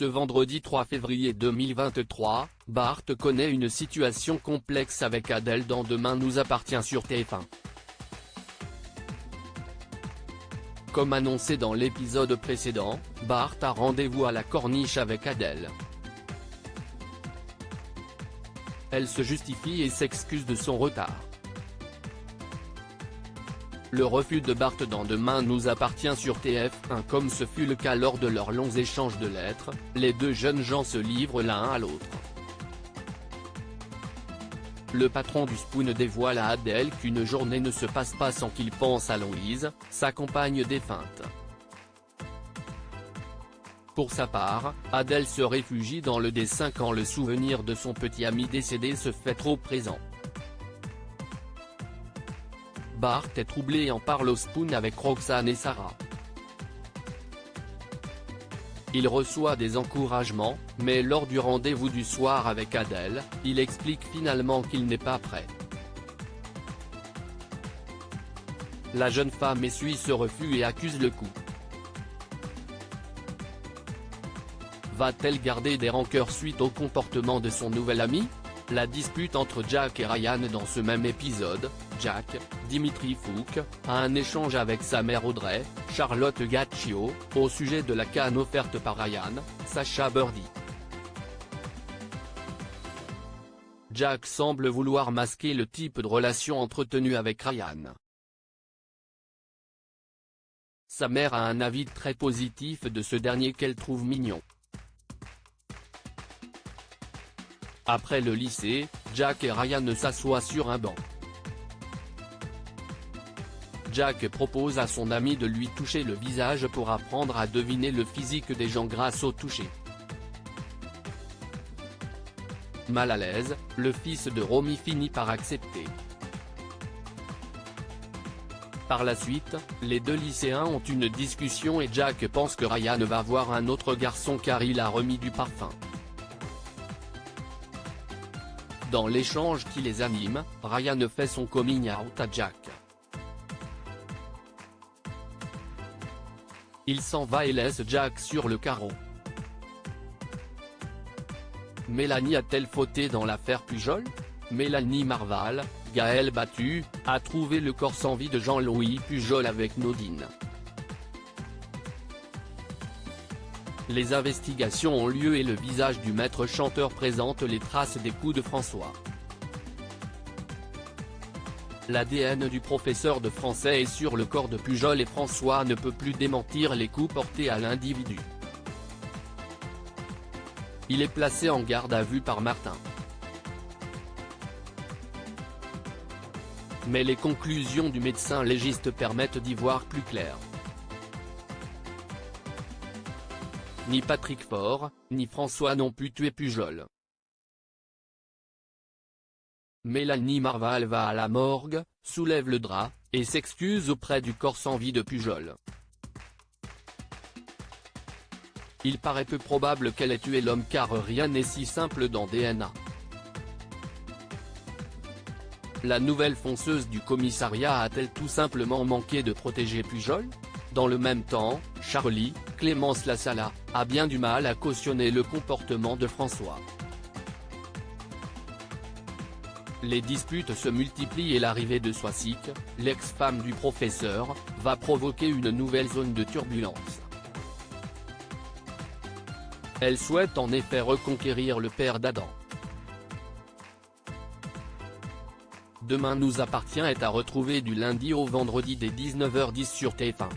Ce vendredi 3 février 2023, Bart connaît une situation complexe avec Adèle dans Demain nous appartient sur TF1. Comme annoncé dans l'épisode précédent, Bart a rendez-vous à la corniche avec Adèle. Elle se justifie et s'excuse de son retard. Le refus de Bart dans Demain nous appartient sur TF1. Comme ce fut le cas lors de leurs longs échanges de lettres, les deux jeunes gens se livrent l'un à l'autre. Le patron du Spoon dévoile à Adèle qu'une journée ne se passe pas sans qu'il pense à Louise, sa compagne défunte. Pour sa part, Adèle se réfugie dans le dessin quand le souvenir de son petit ami décédé se fait trop présent. Bart est troublé et en parle au Spoon avec Roxane et Sarah. Il reçoit des encouragements, mais lors du rendez-vous du soir avec Adèle, il explique finalement qu'il n'est pas prêt. La jeune femme essuie ce refus et accuse le coup. Va-t-elle garder des rancœurs suite au comportement de son nouvel ami ? La dispute entre Jack et Ryan dans ce même épisode. Jack, Dimitri Fouk, a un échange avec sa mère Audrey, Charlotte Gaccio, au sujet de la canne offerte par Ryan, Sacha Birdie. Jack semble vouloir masquer le type de relation entretenue avec Ryan. Sa mère a un avis très positif de ce dernier qu'elle trouve mignon. Après le lycée, Jack et Ryan s'assoient sur un banc. Jack propose à son ami de lui toucher le visage pour apprendre à deviner le physique des gens grâce au toucher. Mal à l'aise, le fils de Romy finit par accepter. Par la suite, les deux lycéens ont une discussion et Jack pense que Ryan va voir un autre garçon car il a remis du parfum. Dans l'échange qui les anime, Ryan fait son coming out à Jack. Il s'en va et laisse Jack sur le carreau. Mélanie a-t-elle fauté dans l'affaire Pujol ? Mélanie Marval, Gaëlle Battu, a trouvé le corps sans vie de Jean-Louis Pujol avec Nodine. Les investigations ont lieu et le visage du maître chanteur présente les traces des coups de François. L'ADN du professeur de français est sur le corps de Pujol et François ne peut plus démentir les coups portés à l'individu. Il est placé en garde à vue par Martin. Mais les conclusions du médecin légiste permettent d'y voir plus clair. Ni Patrick Faure, ni François n'ont pu tuer Pujol. Mélanie Marval va à la morgue, soulève le drap, et s'excuse auprès du corps sans vie de Pujol. Il paraît peu probable qu'elle ait tué l'homme car rien n'est si simple dans DNA. La nouvelle fonceuse du commissariat a-t-elle tout simplement manqué de protéger Pujol ? Dans le même temps, Charlie, Clémence Lassala, a bien du mal à cautionner le comportement de François. Les disputes se multiplient et l'arrivée de Soisic, l'ex-femme du professeur, va provoquer une nouvelle zone de turbulence. Elle souhaite en effet reconquérir le père d'Adam. Demain nous appartient est à retrouver du lundi au vendredi dès 19h10 sur TF1.